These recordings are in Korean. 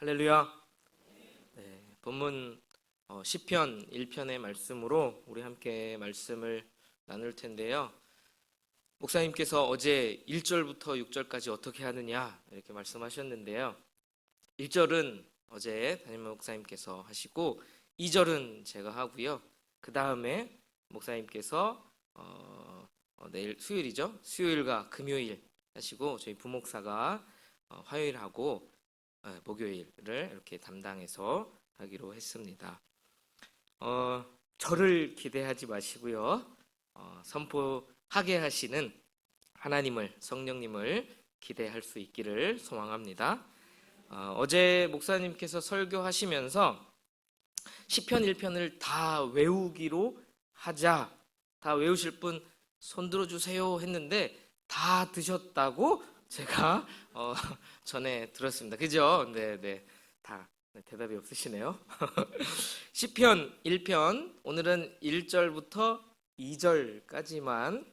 할렐루야. 네, 본문 시편 1편의 말씀으로 우리 함께 말씀을 나눌 텐데요. 목사님께서 어제 1절부터 6절까지 어떻게 하느냐 이렇게 말씀하셨는데요. 1절은 어제 담임 목사님께서 하시고 2절은 제가 하고요. 그 다음에 목사님께서 내일 수요일이죠. 수요일과 금요일 하시고 저희 부목사가 화요일하고 목요일을 이렇게 담당해서 하기로 했습니다. 저를 기대하지 마시고요. 선포하게 하시는 하나님을, 성령님을 기대할 수 있기를 소망합니다. 어제 목사님께서 설교하시면서 시편 1편을 다 외우기로 하자, 다 외우실 분 손 들어주세요 했는데 다 드셨다고 제가 전에 들었습니다. 그죠? 네. 다 대답이 없으시네요. 시편 1편 오늘은 1절부터 2절까지만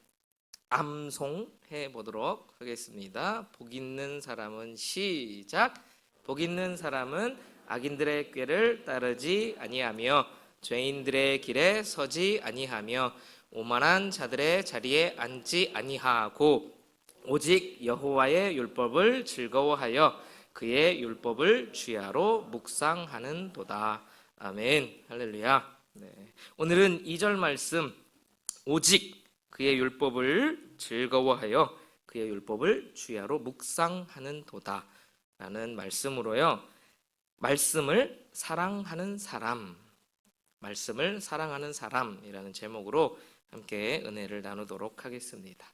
암송해 보도록 하겠습니다. 복 있는 사람은 시작. 복 있는 사람은 악인들의 꾀를 따르지 아니하며 죄인들의 길에 서지 아니하며 오만한 자들의 자리에 앉지 아니하고 오직 여호와의 율법을 즐거워하여 그의 율법을 주야로 묵상하는도다. 아멘. 할렐루야. 네. 오늘은 2절 말씀, 오직 그의 율법을 즐거워하여 그의 율법을 주야로 묵상하는도다 라는 말씀으로요. 말씀을 사랑하는 사람, 말씀을 사랑하는 사람이라는 제목으로 함께 은혜를 나누도록 하겠습니다.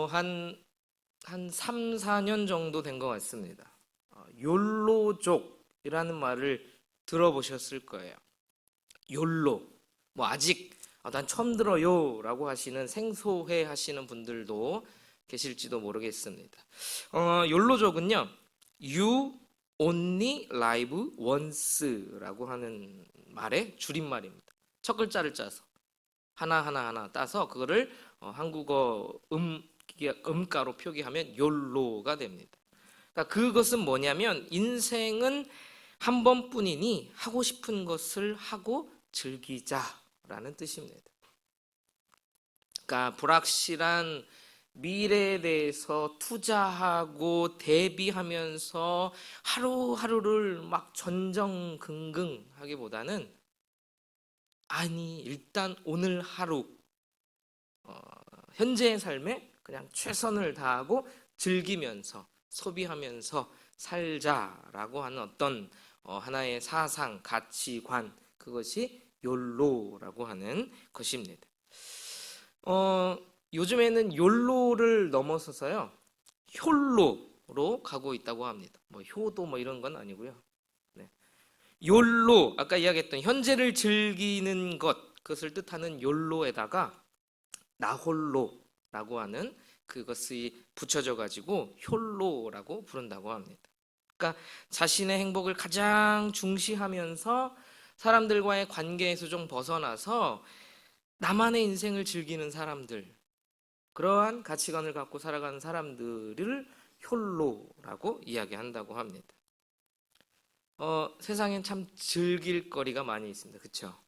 한 3, 4년 정도 된 것 같습니다. 욜로족이라는 말을 들어보셨을 거예요. 욜로. 아직 난 처음 들어요 라고 하시는 생소해 하시는 분들도 계실지도 모르겠습니다. 욜로족은요, You only live once라고 하는 말의 줄임말입니다. 첫 글자를 짜서 하나 따서 그거를 한국어 음가로 표기하면 욜로가 됩니다. 그러니까 그것은 뭐냐면 인생은 한 번뿐이니 하고 싶은 것을 하고 즐기자라는 뜻입니다. 그러니까 불확실한 미래에 대해서 투자하고 대비하면서 하루하루를 막 전전긍긍하기보다는 일단 오늘 하루 현재의 삶에 그냥 최선을 다하고 즐기면서 소비하면서 살자라고 하는 어떤 하나의 사상, 가치관, 그것이 욜로라고 하는 것입니다. 요즘에는 욜로를 넘어서서요, 욜로로 가고 있다고 합니다. 효도 이런 건 아니고요. 네. 욜로, 아까 이야기했던 현재를 즐기는 것, 그것을 뜻하는 욜로에다가 나홀로라고 하는 그것이 붙여져 가지고 욜로라고 부른다고 합니다. 그러니까 자신의 행복을 가장 중시하면서 사람들과의 관계에서 좀 벗어나서 나만의 인생을 즐기는 사람들, 그러한 가치관을 갖고 살아가는 사람들을 욜로라고 이야기한다고 합니다. 세상엔 참 즐길 거리가 많이 있습니다. 그렇죠?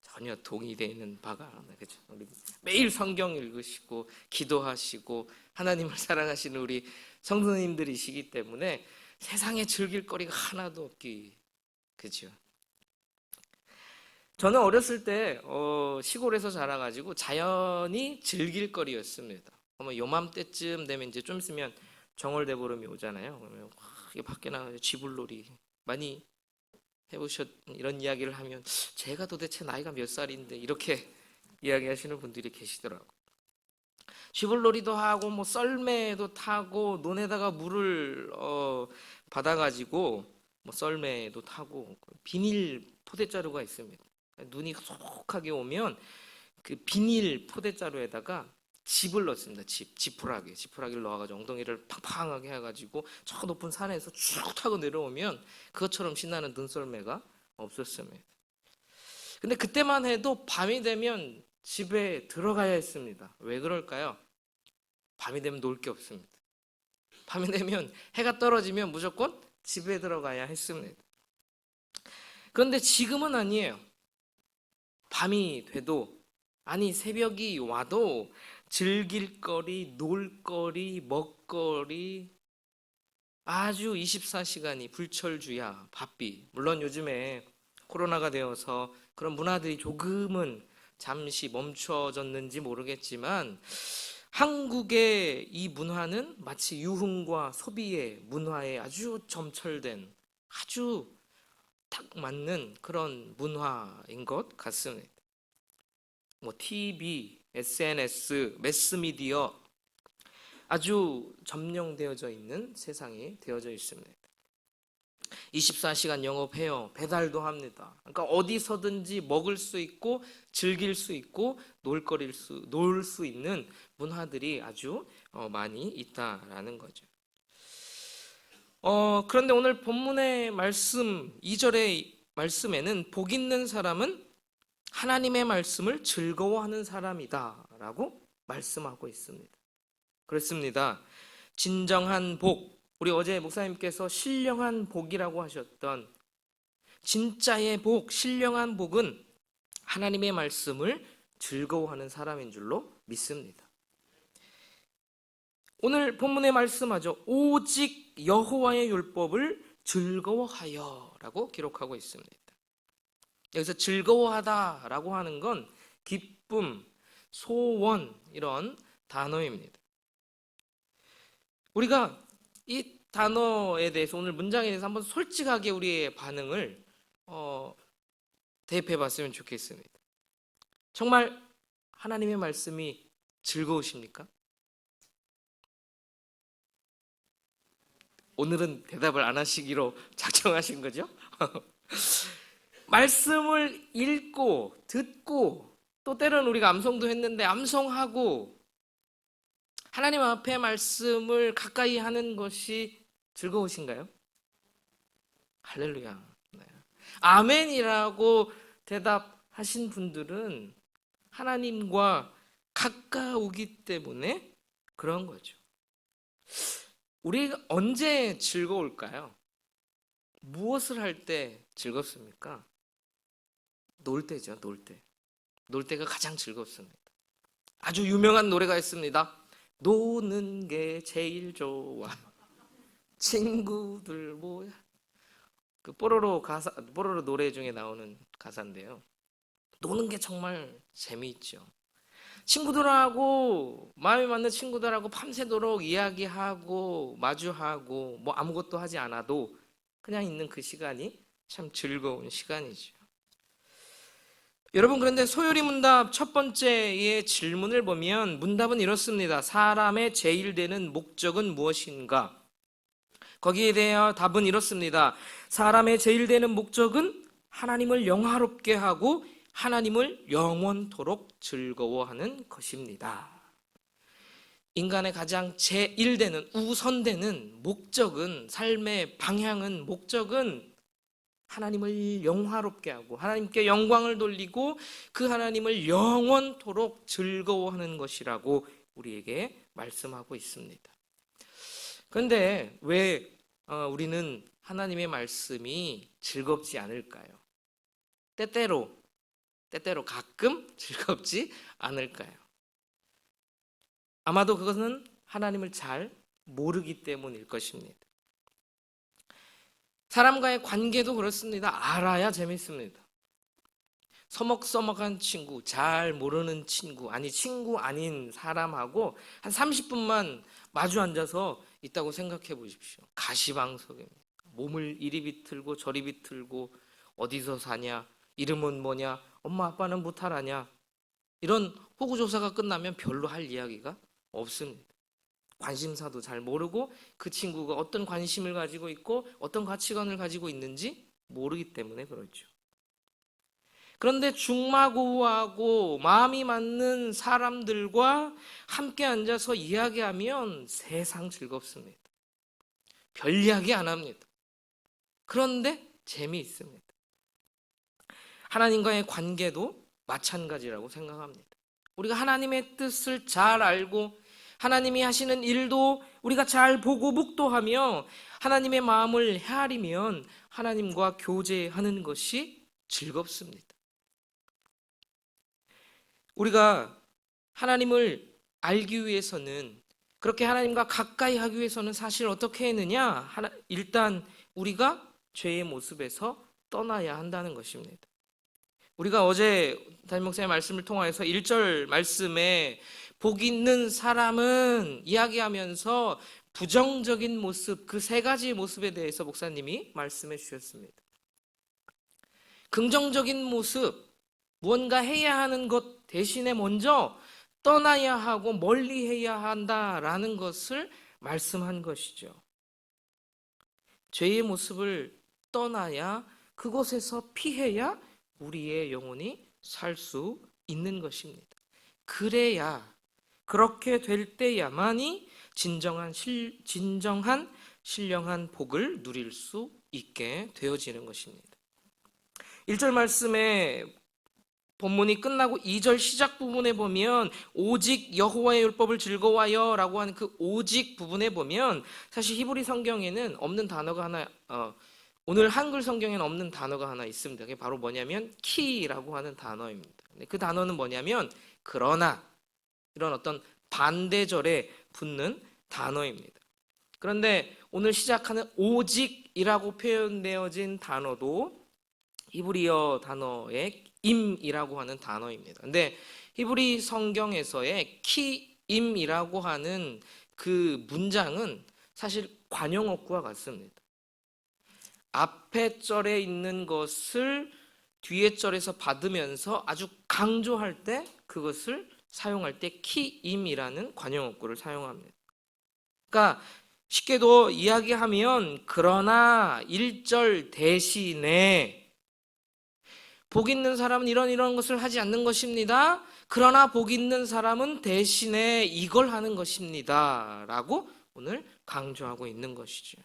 전혀 동의되어 있는 바가 그렇죠? 우리 매일 성경 읽으시고 기도하시고 하나님을 사랑하시는 우리 성도님들이시기 때문에 세상에 즐길 거리가 하나도 없기, 그렇죠? 저는 어렸을 때 시골에서 자라가지고 자연이 즐길 거리였습니다. 요맘때쯤 되면 이제 좀 있으면 정월대보름이 오잖아요. 그러면 밖에 나가서 쥐불놀이 많이 해보셨, 이런 이야기를 하면 제가 도대체 나이가 몇 살인데 이렇게 이야기하시는 분들이 계시더라고요. 쥐불놀이도 하고 썰매도 타고 논에다가 물을 받아가지고 썰매도 타고 비닐 포대자루가 있습니다. 눈이 속하게 오면 그 비닐 포대자루에다가 짚을 넣습니다. 지푸라기를 넣어가지고 엉덩이를 팡팡하게 해가지고 저 높은 산에서 쭉 타고 내려오면 그것처럼 신나는 눈썰매가 없었습니다. 근데 그때만 해도 밤이 되면 집에 들어가야 했습니다. 왜 그럴까요? 밤이 되면 놀 게 없습니다. 밤이 되면 해가 떨어지면 무조건 집에 들어가야 했습니다. 그런데 지금은 아니에요. 밤이 돼도, 아니 새벽이 와도 즐길 거리, 놀 거리, 먹거리 아주 24시간이 불철주야 바삐. 물론 요즘에 코로나가 되어서 그런 문화들이 조금은 잠시 멈춰졌는지 모르겠지만 한국의 이 문화는 마치 유흥과 소비의 문화에 아주 점철된, 아주 딱 맞는 그런 문화인 것 같습니다. 뭐 TV, SNS, 매스미디어 아주 점령되어져 있는 세상이 되어져 있습니다. 24시간 영업해요. 배달도 합니다. 그러니까 어디서든지 먹을 수 있고 즐길 수 있고 놀 수 있는 문화들이 아주 많이 있다라는 거죠. 그런데 오늘 본문의 말씀 2절의 말씀에는 복 있는 사람은 하나님의 말씀을 즐거워하는 사람이다라고 말씀하고 있습니다. 그렇습니다. 진정한 복, 우리 어제 목사님께서 신령한 복이라고 하셨던 진짜의 복, 신령한 복은 하나님의 말씀을 즐거워하는 사람인 줄로 믿습니다. 오늘 본문의 말씀하죠. 오직 여호와의 율법을 즐거워하여라고 기록하고 있습니다. 여기서 즐거워하다라고 하는 건 기쁨, 소원 이런 단어입니다. 우리가 이 단어에 대해서 오늘 문장에 대해서 한번 솔직하게 우리의 반응을 대입해 봤으면 좋겠습니다. 정말 하나님의 말씀이 즐거우십니까? 오늘은 대답을 안 하시기로 작정하신 거죠? 말씀을 읽고 듣고 또 때로는 우리가 암송도 했는데 암송하고 하나님 앞에 말씀을 가까이 하는 것이 즐거우신가요? 할렐루야. 네. 아멘이라고 대답하신 분들은 하나님과 가까우기 때문에 그런 거죠. 우리가 언제 즐거울까요? 무엇을 할 때 즐겁습니까? 놀 때죠, 놀 때. 놀 때가 가장 즐겁습니다. 아주 유명한 노래가 있습니다. 노는 게 제일 좋아. 친구들 뭐야? 그 뽀로로 노래 중에 나오는 가사인데요. 노는 게 정말 재미있죠. 친구들하고 마음에 맞는 친구들하고 밤새도록 이야기하고 마주하고 뭐 아무것도 하지 않아도 그냥 있는 그 시간이 참 즐거운 시간이죠. 여러분, 그런데 소요리 문답 첫 번째의 질문을 보면 문답은 이렇습니다. 사람의 제일 되는 목적은 무엇인가? 거기에 대해 답은 이렇습니다. 사람의 제일 되는 목적은 하나님을 영화롭게 하고 하나님을 영원토록 즐거워하는 것입니다. 인간의 가장 제일되는 우선되는 목적은, 삶의 방향은, 목적은 하나님을 영화롭게 하고 하나님께 영광을 돌리고 그 하나님을 영원토록 즐거워하는 것이라고 우리에게 말씀하고 있습니다. 그런데 왜 우리는 하나님의 말씀이 즐겁지 않을까요? 때때로 가끔 즐겁지 않을까요? 아마도 그것은 하나님을 잘 모르기 때문일 것입니다. 사람과의 관계도 그렇습니다. 알아야 재밌습니다. 서먹서먹한 친구, 잘 모르는 친구, 아니 친구 아닌 사람하고 한 30분만 마주 앉아서 있다고 생각해 보십시오. 가시방석입니다. 몸을 이리 비틀고 저리 비틀고 어디서 사냐, 이름은 뭐냐, 엄마 아빠는 무탈하냐, 이런 호구조사가 끝나면 별로 할 이야기가 없습니다. 관심사도 잘 모르고 그 친구가 어떤 관심을 가지고 있고 어떤 가치관을 가지고 있는지 모르기 때문에 그렇죠. 그런데 중마고우하고 마음이 맞는 사람들과 함께 앉아서 이야기하면 세상 즐겁습니다. 별 이야기 안 합니다. 그런데 재미있습니다. 하나님과의 관계도 마찬가지라고 생각합니다. 우리가 하나님의 뜻을 잘 알고 하나님이 하시는 일도 우리가 잘 보고 묵도하며 하나님의 마음을 헤아리면 하나님과 교제하는 것이 즐겁습니다. 우리가 하나님을 알기 위해서는, 그렇게 하나님과 가까이 하기 위해서는 사실 어떻게 했느냐? 일단 우리가 죄의 모습에서 떠나야 한다는 것입니다. 우리가 어제 담임 목사의 말씀을 통하여서 1절 말씀에 복 있는 사람은 이야기하면서 부정적인 모습, 그 세 가지 모습에 대해서 목사님이 말씀해 주셨습니다. 긍정적인 모습, 무언가 해야 하는 것 대신에 먼저 떠나야 하고 멀리 해야 한다라는 것을 말씀한 것이죠. 죄의 모습을 떠나야, 그곳에서 피해야 우리의 영혼이 살 수 있는 것입니다. 그래야, 그렇게 될 때야만이 진정한 신령한 복을 누릴 수 있게 되어지는 것입니다. 1절 말씀에 본문이 끝나고 2절 시작 부분에 보면 오직 여호와의 율법을 즐거워하여 라고 하는 그 오직 부분에 보면 사실 히브리 성경에는 없는 단어가 하나, 오늘 한글 성경에는 없는 단어가 하나 있습니다. 그게 바로 뭐냐면 키라고 하는 단어입니다. 그 단어는 뭐냐면 그러나, 이런 어떤 반대절에 붙는 단어입니다. 그런데 오늘 시작하는 오직이라고 표현되어진 단어도 히브리어 단어의 임이라고 하는 단어입니다. 근데 히브리 성경에서의 키임이라고 하는 그 문장은 사실 관용어구와 같습니다. 앞에 절에 있는 것을 뒤에 절에서 받으면서 아주 강조할 때, 그것을 사용할 때 키임이라는 관용어구를 사용합니다. 그러니까 쉽게도 이야기하면 그러나 1절 대신에 복 있는 사람은 이런 것을 하지 않는 것입니다. 그러나 복 있는 사람은 대신에 이걸 하는 것입니다. 라고 오늘 강조하고 있는 것이죠.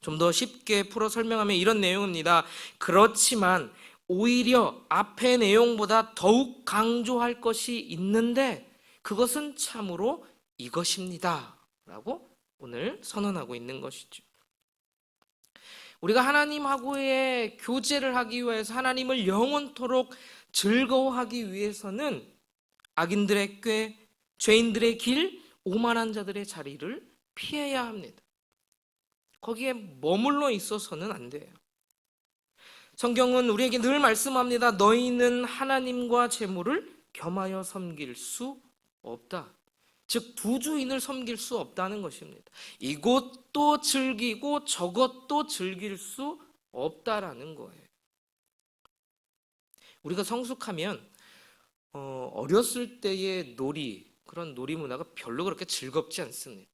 좀 더 쉽게 풀어 설명하면 이런 내용입니다. 그렇지만 오히려 앞의 내용보다 더욱 강조할 것이 있는데 그것은 참으로 이것입니다. 라고 오늘 선언하고 있는 것이죠. 우리가 하나님하고의 교제를 하기 위해서, 하나님을 영원토록 즐거워하기 위해서는 악인들의 꾀, 죄인들의 길, 오만한 자들의 자리를 피해야 합니다. 거기에 머물러 있어서는 안 돼요. 성경은 우리에게 늘 말씀합니다. 너희는 하나님과 재물을 겸하여 섬길 수 없다. 즉 두 주인을 섬길 수 없다는 것입니다. 이것도 즐기고 저것도 즐길 수 없다라는 거예요. 우리가 성숙하면 어렸을 때의 놀이, 그런 놀이 문화가 별로 그렇게 즐겁지 않습니다.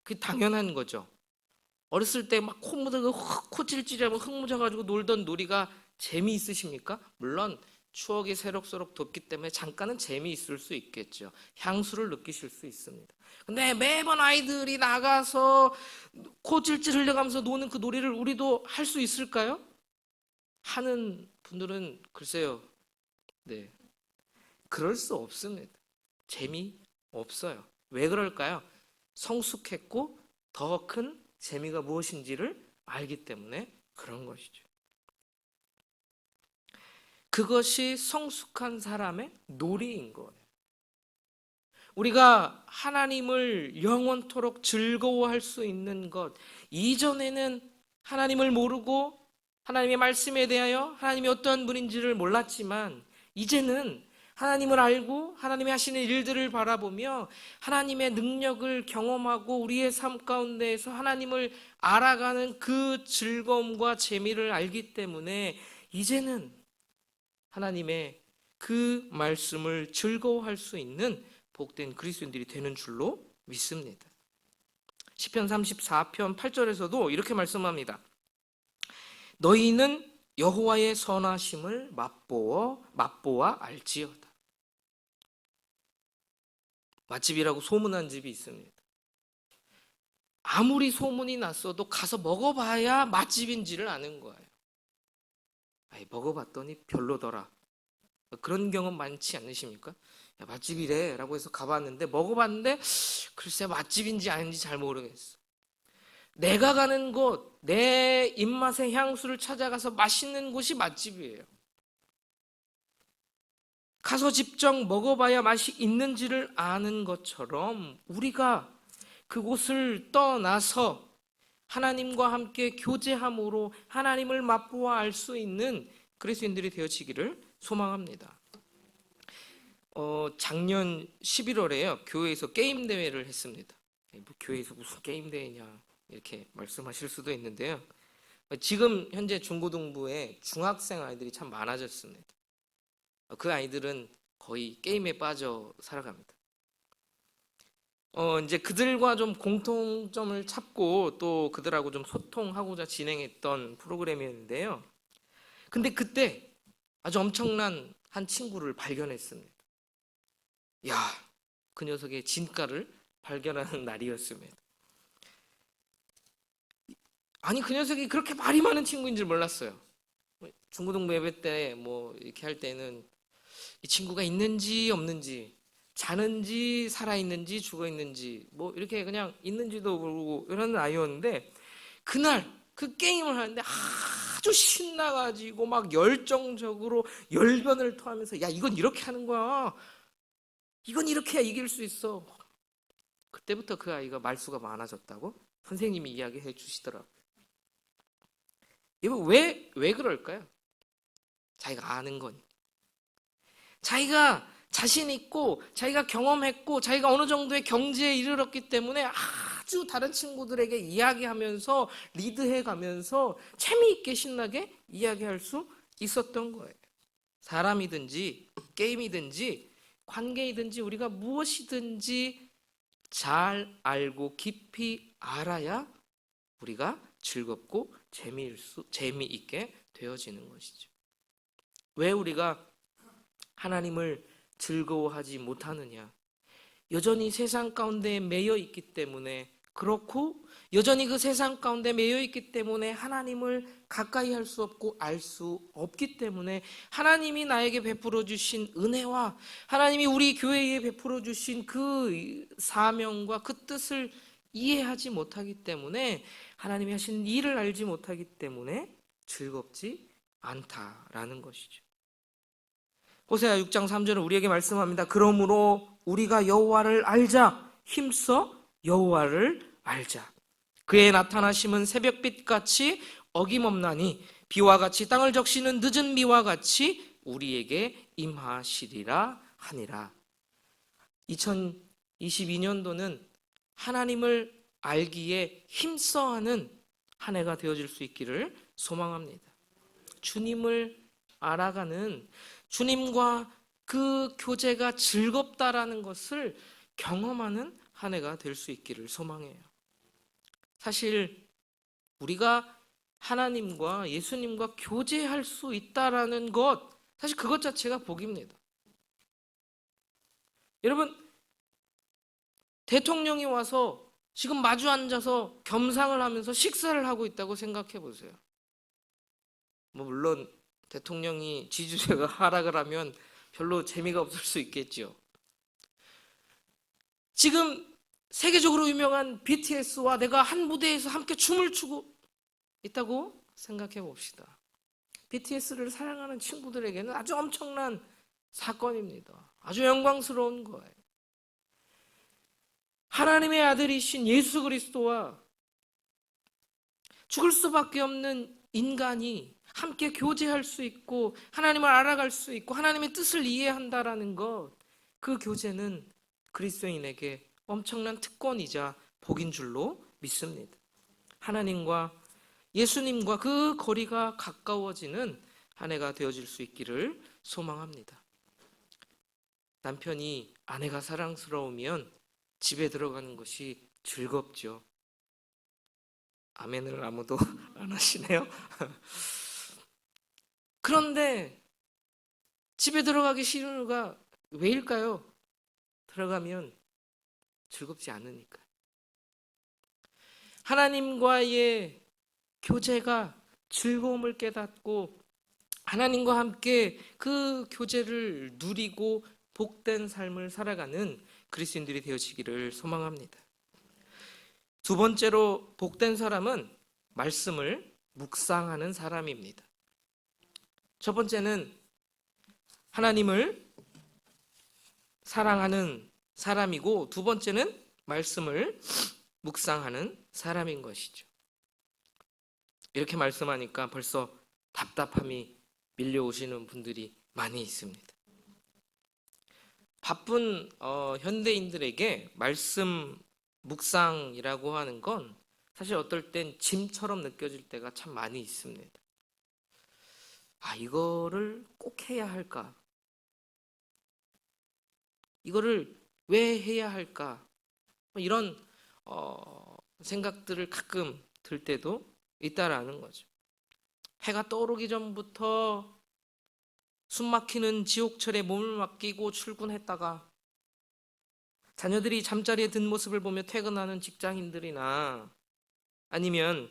그게 당연한 거죠. 어렸을 때 막 코 묻어서 코 찔찔하고 흙 묻어가지고 놀던 놀이가 재미있으십니까? 물론 추억이 새록새록 돋기 때문에 잠깐은 재미있을 수 있겠죠. 향수를 느끼실 수 있습니다. 근데 매번 아이들이 나가서 코 찔찔 흘려가면서 노는 그 놀이를 우리도 할 수 있을까요? 하는 분들은 글쎄요, 네, 그럴 수 없습니다. 재미없어요. 왜 그럴까요? 성숙했고 더 큰 재미가 무엇인지를 알기 때문에 그런 것이죠. 그것이 성숙한 사람의 놀이인 거예요. 우리가 하나님을 영원토록 즐거워할 수 있는 것, 이전에는 하나님을 모르고 하나님의 말씀에 대하여 하나님이 어떠한 분인지를 몰랐지만 이제는 하나님을 알고 하나님이 하시는 일들을 바라보며 하나님의 능력을 경험하고 우리의 삶 가운데에서 하나님을 알아가는 그 즐거움과 재미를 알기 때문에 이제는 하나님의 그 말씀을 즐거워할 수 있는 복된 그리스도인들이 되는 줄로 믿습니다. 시편 34편 8절에서도 이렇게 말씀합니다. 너희는 여호와의 선하심을 맛보아 알지어다. 맛집이라고 소문난 집이 있습니다. 아무리 소문이 났어도 가서 먹어봐야 맛집인지를 아는 거예요. 먹어봤더니 별로더라. 그런 경험 많지 않으십니까? 야, 맛집이래 라고 해서 가봤는데 먹어봤는데 글쎄 맛집인지 아닌지 잘 모르겠어. 내가 가는 곳, 내 입맛의 향수를 찾아가서 맛있는 곳이 맛집이에요. 가서 직접 먹어봐야 맛이 있는지를 아는 것처럼 우리가 그곳을 떠나서 하나님과 함께 교제함으로 하나님을 맛보아 알 수 있는 그리스도인들이 되어지기를 소망합니다. 작년 11월에요. 교회에서 게임 대회를 했습니다. 뭐 교회에서 무슨 게임 대회냐 이렇게 말씀하실 수도 있는데요. 지금 현재 중고등부에 중학생 아이들이 참 많아졌습니다. 그 아이들은 거의 게임에 빠져 살아갑니다. 이제 그들과 좀 공통점을 찾고 또 그들하고 좀 소통하고자 진행했던 프로그램이었는데요. 근데 그때 아주 엄청난 한 친구를 발견했습니다. 야, 그 녀석의 진가를 발견하는 날이었습니다. 아니, 그 녀석이 그렇게 말이 많은 친구인 줄 몰랐어요. 중고등부 예배 때 뭐 이렇게 할 때는 이 친구가 있는지 없는지, 자는지 살아있는지 죽어있는지 뭐 이렇게 그냥 있는지도 모르고 이런 아이였는데, 그날 그 게임을 하는데 아주 신나가지고 막 열정적으로 열변을 토하면서 야, 이건 이렇게 하는 거야, 이건 이렇게 해야 이길 수 있어. 그때부터 그 아이가 말수가 많아졌다고 선생님이 이야기해 주시더라고요. 이거 왜 그럴까요? 자기가 아는 거니, 자기가 자신 있고 자기가 경험했고 자기가 어느 정도의 경지에 이르렀기 때문에 아주 다른 친구들에게 이야기하면서 리드해가면서 재미있게 신나게 이야기할 수 있었던 거예요. 사람이든지 게임이든지 관계이든지 우리가 무엇이든지 잘 알고 깊이 알아야 우리가 즐겁고 재미있게 되어지는 것이죠. 왜 우리가 하나님을 즐거워하지 못하느냐? 여전히 세상 가운데 매여 있기 때문에 그렇고, 여전히 그 세상 가운데 매여 있기 때문에 하나님을 가까이 할 수 없고 알 수 없기 때문에 하나님이 나에게 베풀어 주신 은혜와 하나님이 우리 교회에 베풀어 주신 그 사명과 그 뜻을 이해하지 못하기 때문에, 하나님이 하신 일을 알지 못하기 때문에 즐겁지 않다라는 것이죠. 호세아 6장 3절은 우리에게 말씀합니다. 그러므로 우리가 여호와를 알자, 힘써 여호와를 알자. 그의 나타나심은 새벽빛같이 어김없나니 비와 같이 땅을 적시는 늦은 비와 같이 우리에게 임하시리라 하니라. 2022년도는 하나님을 알기에 힘써하는 한 해가 되어질 수 있기를 소망합니다. 주님을 알아가는, 주님과 그 교제가 즐겁다라는 것을 경험하는 한 해가 될 수 있기를 소망해요. 사실 우리가 하나님과 예수님과 교제할 수 있다라는 것, 사실 그것 자체가 복입니다. 여러분, 대통령이 와서 지금 마주 앉아서 겸상을 하면서 식사를 하고 있다고 생각해 보세요. 뭐 물론 대통령이 지지율가 하락을 하면 별로 재미가 없을 수 있겠죠. 지금 세계적으로 유명한 BTS와 내가 한 무대에서 함께 춤을 추고 있다고 생각해 봅시다. BTS를 사랑하는 친구들에게는 아주 엄청난 사건입니다. 아주 영광스러운 거예요. 하나님의 아들이신 예수 그리스도와 죽을 수밖에 없는 인간이 함께 교제할 수 있고 하나님을 알아갈 수 있고 하나님의 뜻을 이해한다라는 것, 그 교제는 그리스도인에게 엄청난 특권이자 복인 줄로 믿습니다. 하나님과 예수님과 그 거리가 가까워지는 한 해가 되어질 수 있기를 소망합니다. 남편이 아내가 사랑스러우면 집에 들어가는 것이 즐겁죠. 아멘을 아무도 안 하시네요. 그런데 집에 들어가기 싫은 이유가 왜일까요? 들어가면 즐겁지 않으니까. 하나님과의 교제가 즐거움을 깨닫고 하나님과 함께 그 교제를 누리고 복된 삶을 살아가는 그리스도인들이 되어지기를 소망합니다. 두 번째로 복된 사람은 말씀을 묵상하는 사람입니다. 첫 번째는 하나님을 사랑하는 사람이고, 두 번째는 말씀을 묵상하는 사람인 것이죠. 이렇게 말씀하니까 벌써 답답함이 밀려오시는 분들이 많이 있습니다. 바쁜 현대인들에게 말씀 묵상이라고 하는 건 사실 어떨 땐 짐처럼 느껴질 때가 참 많이 있습니다. 이거를 꼭 해야 할까? 이거를 왜 해야 할까? 이런 생각들을 가끔 들 때도 있다라는 거죠. 해가 떠오르기 전부터 숨막히는 지옥철에 몸을 맡기고 출근했다가 자녀들이 잠자리에 든 모습을 보며 퇴근하는 직장인들이나, 아니면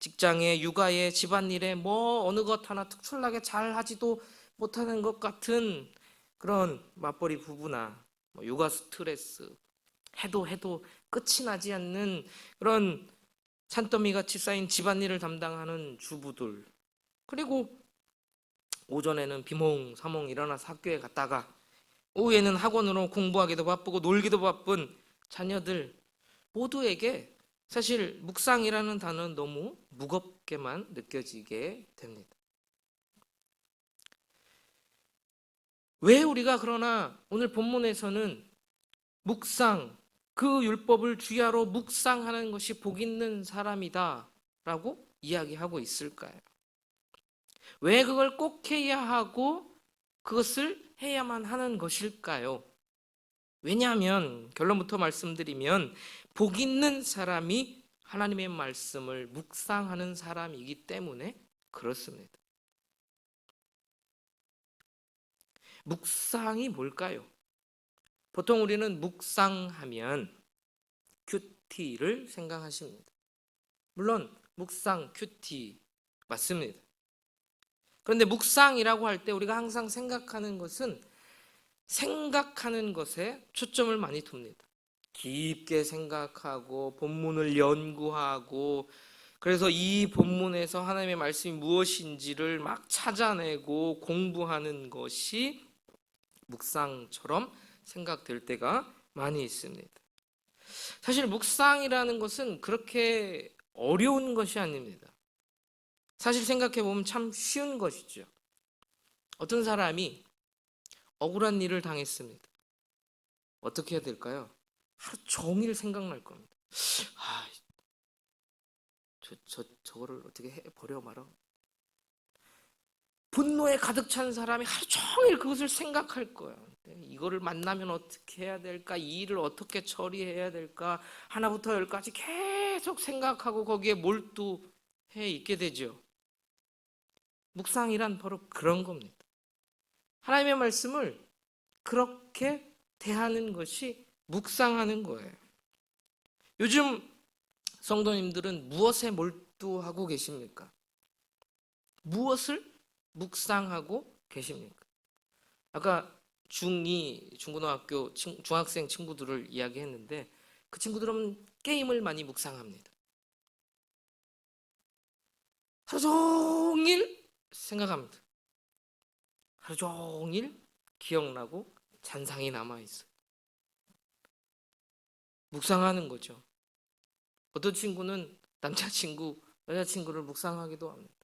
직장에, 육아에, 집안일에 어느 것 하나 특출나게 잘 하지도 못하는 것 같은 그런 맞벌이 부부나 육아 스트레스, 해도 끝이 나지 않는 그런 산더미같이 쌓인 집안일을 담당하는 주부들, 그리고 오전에는 비몽사몽 일어나서 학교에 갔다가 오후에는 학원으로 공부하기도 바쁘고 놀기도 바쁜 자녀들 모두에게 사실 묵상이라는 단어는 너무 무겁게만 느껴지게 됩니다. 왜 우리가 그러나 오늘 본문에서는 묵상, 그 율법을 주야로 묵상하는 것이 복 있는 사람이다 라고 이야기하고 있을까요? 왜 그걸 꼭 해야 하고 그것을 해야만 하는 것일까요? 왜냐하면 결론부터 말씀드리면 복 있는 사람이 하나님의 말씀을 묵상하는 사람이기 때문에 그렇습니다. 묵상이 뭘까요? 보통 우리는 묵상하면 큐티를 생각하십니다. 물론 묵상, 큐티 맞습니다. 그런데 묵상이라고 할 때 우리가 항상 생각하는 것은 생각하는 것에 초점을 많이 둡니다. 깊게 생각하고 본문을 연구하고, 그래서 이 본문에서 하나님의 말씀이 무엇인지를 막 찾아내고 공부하는 것이 묵상처럼 생각될 때가 많이 있습니다. 사실 묵상이라는 것은 그렇게 어려운 것이 아닙니다. 사실 생각해 보면 참 쉬운 것이죠. 어떤 사람이 억울한 일을 당했습니다. 어떻게 해야 될까요? 하루 종일 생각날 겁니다. 저거를 어떻게 버려 말아. 분노에 가득 찬 사람이 하루 종일 그것을 생각할 거예요. 이거를 만나면 어떻게 해야 될까? 이 일을 어떻게 처리해야 될까? 하나부터 열까지 계속 생각하고 거기에 몰두해 있게 되죠. 묵상이란 바로 그런 겁니다. 하나님의 말씀을 그렇게 대하는 것이 묵상하는 거예요. 요즘 성도님들은 무엇에 몰두하고 계십니까? 무엇을 묵상하고 계십니까? 아까 중2, 중고등학교 중학생 친구들을 이야기했는데 그 친구들은 게임을 많이 묵상합니다. 하루 종일 생각합니다. 하루 종일 기억나고 잔상이 남아있어요. 묵상하는 거죠. 어떤 친구는 남자친구, 여자친구를 묵상하기도 합니다.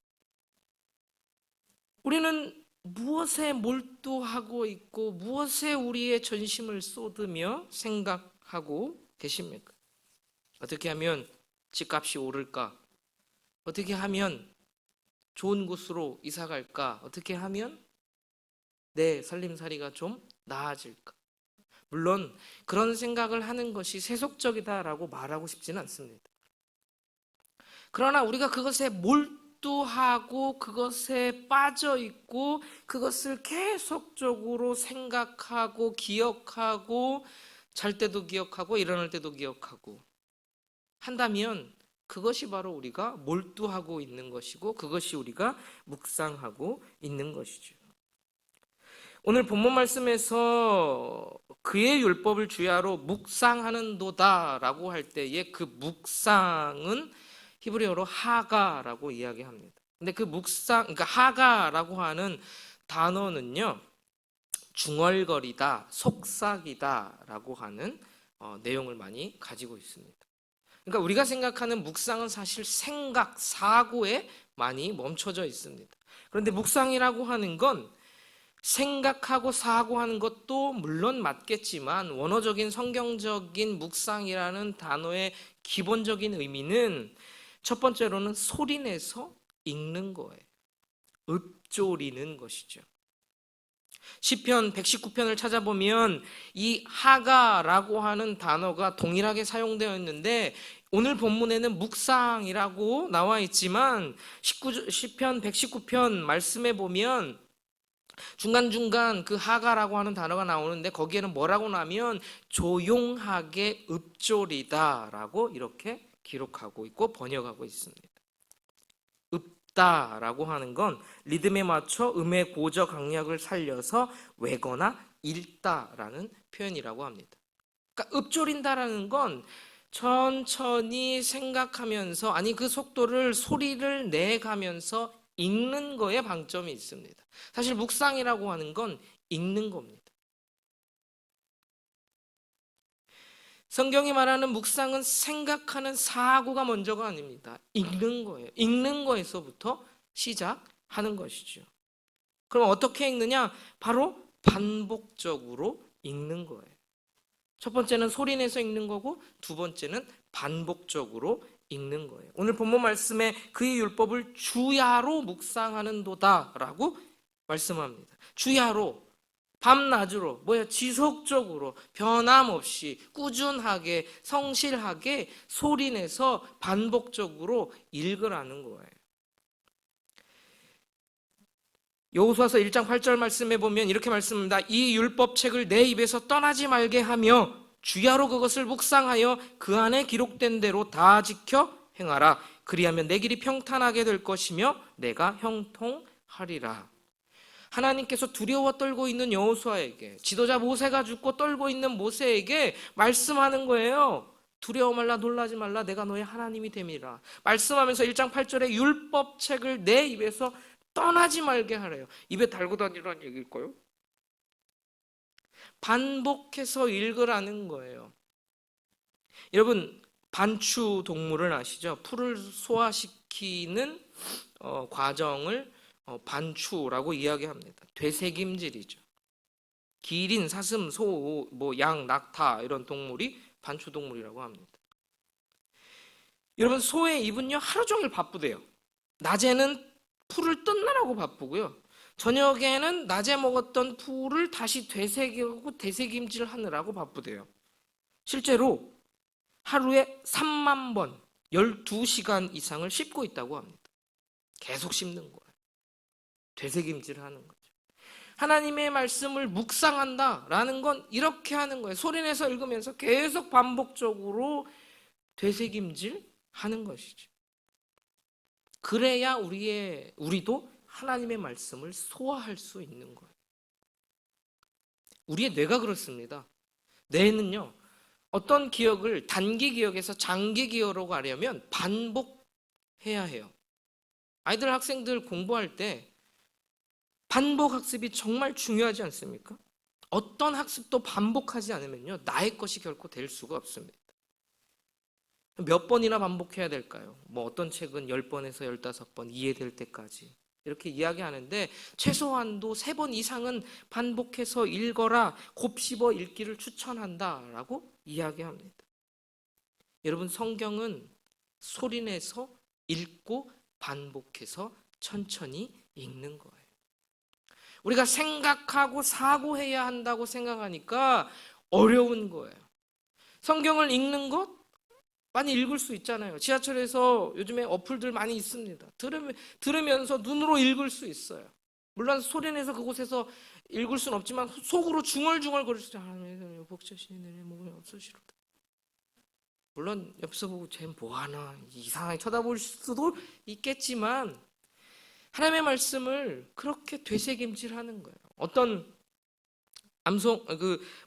우리는 무엇에 몰두하고 있고 무엇에 우리의 전심을 쏟으며 생각하고 계십니까? 어떻게 하면 집값이 오를까? 어떻게 하면 좋은 곳으로 이사 갈까? 어떻게 하면 내 살림살이가 좀 나아질까? 물론 그런 생각을 하는 것이 세속적이다라고 말하고 싶지는 않습니다. 그러나 우리가 그것에 몰두하고 그것에 빠져 있고 그것을 계속적으로 생각하고 기억하고 잘 때도 기억하고 일어날 때도 기억하고 한다면 그것이 바로 우리가 몰두하고 있는 것이고 그것이 우리가 묵상하고 있는 것이죠. 오늘 본문 말씀에서 그의 율법을 주야로 묵상하는도다라고 할 때에 그 묵상은 히브리어로 하가라고 이야기합니다. 근데 그 그러니까 하가라고 하는 단어는요, 중얼거리다, 속삭이다라고 하는 내용을 많이 가지고 있습니다. 그러니까 우리가 생각하는 묵상은 사실 생각, 사고에 많이 멈춰져 있습니다. 그런데 묵상이라고 하는 건 생각하고 사고하는 것도 물론 맞겠지만 원어적인 성경적인 묵상이라는 단어의 기본적인 의미는 첫 번째로는 소리내서 읽는 거예요. 읊조리는 것이죠. 시편 119편을 찾아보면 이 하가라고 하는 단어가 동일하게 사용되어 있는데 오늘 본문에는 묵상이라고 나와 있지만 시편 119편 말씀에 보면 중간중간 그 하가라고 하는 단어가 나오는데 거기에는 뭐라고 나면 조용하게 읊조리다라고 이렇게 기록하고 있고 번역하고 있습니다. 읊다라고 하는 건 리듬에 맞춰 음의 고저 강약을 살려서 외거나 읽다라는 표현이라고 합니다. 그러니까 읊조린다라는 건 천천히 생각하면서 그 속도를 소리를 내가면서 읽는 거에 방점이 있습니다. 사실 묵상이라고 하는 건 읽는 겁니다. 성경이 말하는 묵상은 생각하는 사고가 먼저가 아닙니다. 읽는 거예요. 읽는 거에서부터 시작하는 것이죠. 그럼 어떻게 읽느냐? 바로 반복적으로 읽는 거예요. 첫 번째는 소리내서 읽는 거고 두 번째는 반복적으로 읽는 거예요. 오늘 본문 말씀에 그의 율법을 주야로 묵상하는도다라고 말씀합니다. 주야로, 밤낮으로, 지속적으로 변함없이 꾸준하게 성실하게 소리내서 반복적으로 읽으라는 거예요. 여호수아서 1장 8절 말씀에 보면 이렇게 말씀합니다. 이 율법책을 내 입에서 떠나지 말게 하며 주야로 그것을 묵상하여 그 안에 기록된 대로 다 지켜 행하라. 그리하면 내 길이 평탄하게 될 것이며 내가 형통하리라. 하나님께서 두려워 떨고 있는 여호수아에게, 지도자 모세가 죽고 떨고 있는 모세에게 말씀하는 거예요. 두려워 말라, 놀라지 말라, 내가 너의 하나님이 됨이라. 말씀하면서 1장 8절에 율법책을 내 입에서 떠나지 말게 하래요. 입에 달고 다니라는 얘기일까요? 반복해서 읽으라는 거예요. 여러분, 반추 동물을 아시죠? 풀을 소화시키는 과정을 반추라고 이야기합니다. 되새김질이죠. 기린, 사슴, 소, 양, 낙타 이런 동물이 반추 동물이라고 합니다. 여러분, 소의 입은요 하루 종일 바쁘대요. 낮에는 풀을 뜯느라고 바쁘고요. 저녁에는 낮에 먹었던 풀을 다시 되새기고 되새김질하느라고 바쁘대요. 실제로 하루에 3만 번, 12시간 이상을 씹고 있다고 합니다. 계속 씹는 거예요. 되새김질하는 거죠. 하나님의 말씀을 묵상한다라는 건 이렇게 하는 거예요. 소리내서 읽으면서 계속 반복적으로 되새김질하는 것이죠. 그래야 우리도 하나님의 말씀을 소화할 수 있는 거예요. 우리의 뇌가 그렇습니다. 뇌는요, 어떤 기억을 단기 기억에서 장기 기억으로 가려면 반복해야 해요. 아이들, 학생들 공부할 때 반복 학습이 정말 중요하지 않습니까? 어떤 학습도 반복하지 않으면요, 나의 것이 결코 될 수가 없습니다. 몇 번이나 반복해야 될까요? 어떤 책은 10번에서 15번 이해될 때까지 이렇게 이야기하는데 최소한도 3번 이상은 반복해서 읽어라, 곱씹어 읽기를 추천한다라고 이야기합니다. 여러분, 성경은 소리내서 읽고 반복해서 천천히 읽는 거예요. 우리가 생각하고 사고해야 한다고 생각하니까 어려운 거예요. 성경을 읽는 것 많이 읽을 수 있잖아요. 지하철에서 요즘에 어플들 많이 있습니다. 들으면서 눈으로 읽을 수 있어요. 물론 소리내서 그곳에서 읽을 수는 없지만 속으로 중얼중얼 거릴 수 있어요. 하나님 복자신이 내 목을 없으시로다. 물론 옆에서 보고 쟤 뭐하나 이상하게 쳐다볼 수도 있겠지만 하나님의 말씀을 그렇게 되새김질하는 거예요. 어떤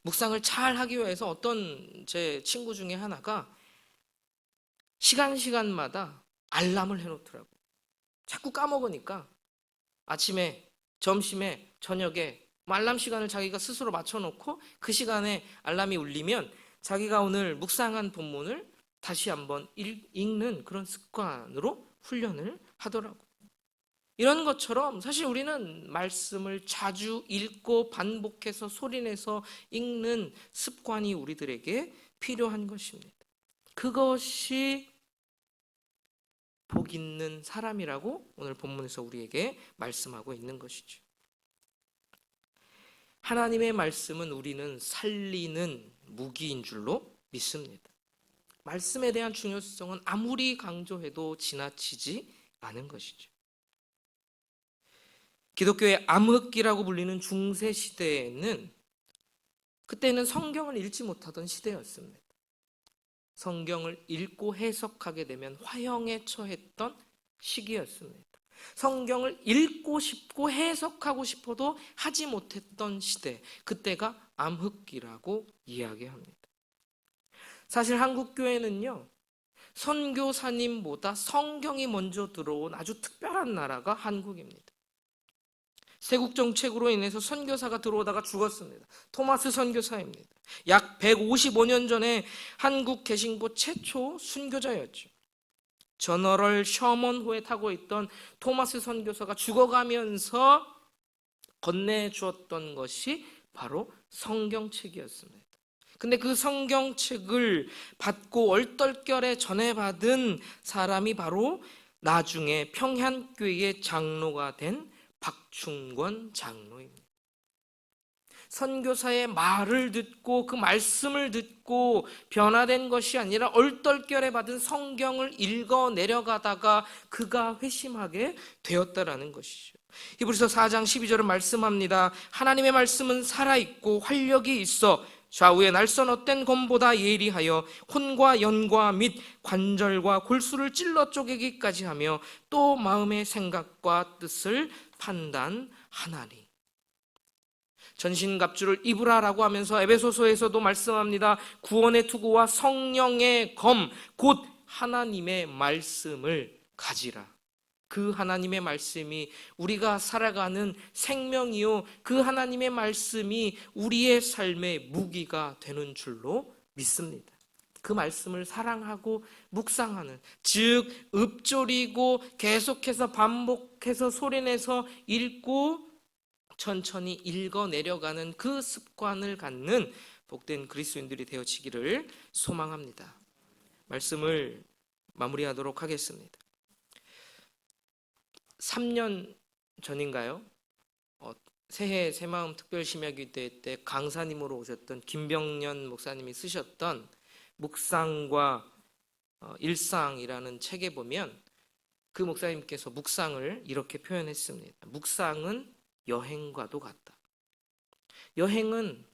묵상을 잘 하기 위해서 어떤 제 친구 중에 하나가 시간마다 알람을 해놓더라고. 자꾸 까먹으니까 아침에, 점심에, 저녁에 알람 시간을 자기가 스스로 맞춰놓고 그 시간에 알람이 울리면 자기가 오늘 묵상한 본문을 다시 한번 읽는 그런 습관으로 훈련을 하더라고. 이런 것처럼 사실 우리는 말씀을 자주 읽고 반복해서 소리내서 읽는 습관이 우리들에게 필요한 것입니다. 그것이 복 있는 사람이라고 오늘 본문에서 우리에게 말씀하고 있는 것이죠. 하나님의 말씀은 우리는 살리는 무기인 줄로 믿습니다. 말씀에 대한 중요성은 아무리 강조해도 지나치지 않은 것이죠. 기독교의 암흑기라고 불리는 중세 시대에는 그때는 성경을 읽지 못하던 시대였습니다. 성경을 읽고 해석하게 되면 화형에 처했던 시기였습니다. 성경을 읽고 싶고 해석하고 싶어도 하지 못했던 시대, 그때가 암흑기라고 이야기합니다. 사실 한국교회는요, 선교사님보다 성경이 먼저 들어온 아주 특별한 나라가 한국입니다. 세국 정책으로 인해서 선교사가 들어오다가 죽었습니다. 토마스 선교사입니다. 약 155년 전에 한국 개신교 최초 순교자였죠. 저너럴 셔먼호에 타고 있던 토마스 선교사가 죽어가면서 건네주었던 것이 바로 성경책이었습니다. 근데 그 성경책을 받고 얼떨결에 전해받은 사람이 바로 나중에 평안교회의 장로가 된 박충권 장로입니다. 선교사의 말을 듣고 그 말씀을 듣고 변화된 것이 아니라 얼떨결에 받은 성경을 읽어 내려가다가 그가 회심하게 되었다라는 것이죠. 히브리서 4장 12절은 말씀합니다. 하나님의 말씀은 살아있고 활력이 있어 좌우의 날선 헛된 검보다 예리하여 혼과 연과 및 관절과 골수를 찔러 쪼개기까지 하며 또 마음의 생각과 뜻을 판단하나니. 전신갑주를 입으라라고 하면서 에베소서에서도 말씀합니다. 구원의 투구와 성령의 검, 곧 하나님의 말씀을 가지라. 그 하나님의 말씀이 우리가 살아가는 생명이요, 그 하나님의 말씀이 우리의 삶의 무기가 되는 줄로 믿습니다. 그 말씀을 사랑하고 묵상하는, 즉 읊조리고 계속해서 반복해서 소리내서 읽고 천천히 읽어 내려가는 그 습관을 갖는 복된 그리스도인들이 되어지기를 소망합니다. 말씀을 마무리하도록 하겠습니다. 3년 전인가요? 새해 새마음 특별심야기도 때 강사님으로 오셨던 김병년 목사님이 쓰셨던 묵상과 일상이라는 책에 보면 그 목사님께서 묵상을 이렇게 표현했습니다. 묵상은 여행과도 같다. 여행은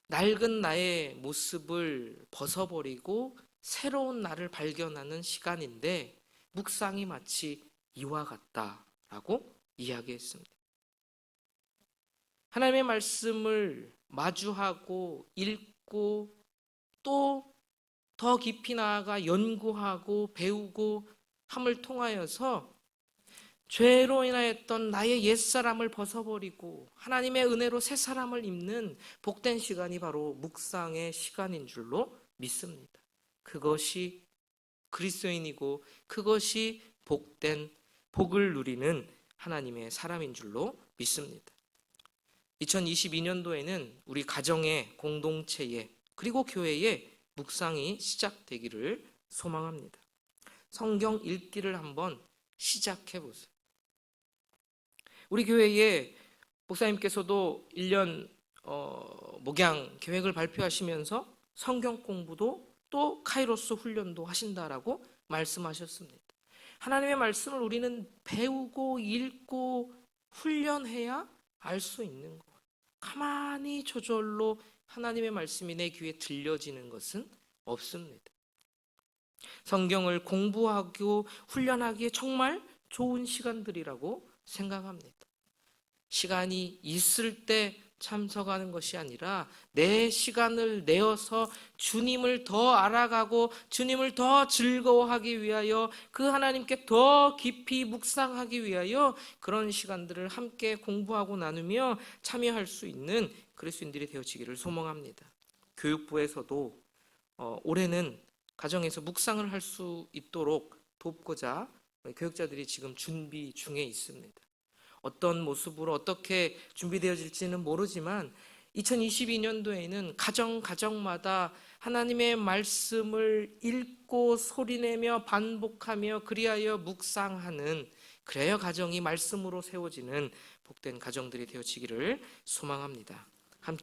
낡은 나의 모습을 벗어버리고 새로운 나를 발견하는 시간인데 묵상이 마치 이와 같다라고 이야기했습니다. 하나님의 말씀을 마주하고 읽고 또 더 깊이 나아가 연구하고 배우고 함을 통하여서 죄로 인하였던 나의 옛사람을 벗어버리고 하나님의 은혜로 새 사람을 입는 복된 시간이 바로 묵상의 시간인 줄로 믿습니다. 그것이 그리스도인이고 그것이 복을 누리는 하나님의 사람인 줄로 믿습니다. 2022년도에는 우리 가정의, 공동체의, 그리고 교회의 묵상이 시작되기를 소망합니다. 성경 읽기를 한번 시작해 보세요. 우리 교회에 목사님께서도 1년 목양 계획을 발표하시면서 성경 공부도 또 카이로스 훈련도 하신다라고 말씀하셨습니다. 하나님의 말씀을 우리는 배우고 읽고 훈련해야 알 수 있는 거예요. 가만히 저절로 하나님의 말씀이 내 귀에 들려지는 것은 없습니다. 성경을 공부하고 훈련하기에 정말 좋은 시간들이라고 생각합니다. 시간이 있을 때 참석하는 것이 아니라 내 시간을 내어서 주님을 더 알아가고 주님을 더 즐거워하기 위하여 그 하나님께 더 깊이 묵상하기 위하여 그런 시간들을 함께 공부하고 나누며 참여할 수 있는 그리스도인들이 되어지기를 소망합니다. 교육부에서도 올해는 가정에서 묵상을 할 수 있도록 돕고자 교육자들이 지금 준비 중에 있습니다. 어떤 모습으로 어떻게 준비되어질지는 모르지만 2022년도에는 가정마다 하나님의 말씀을 읽고 소리내며 반복하며 그리하여 묵상하는, 그래야 가정이 말씀으로 세워지는 복된 가정들이 되어지기를 소망합니다.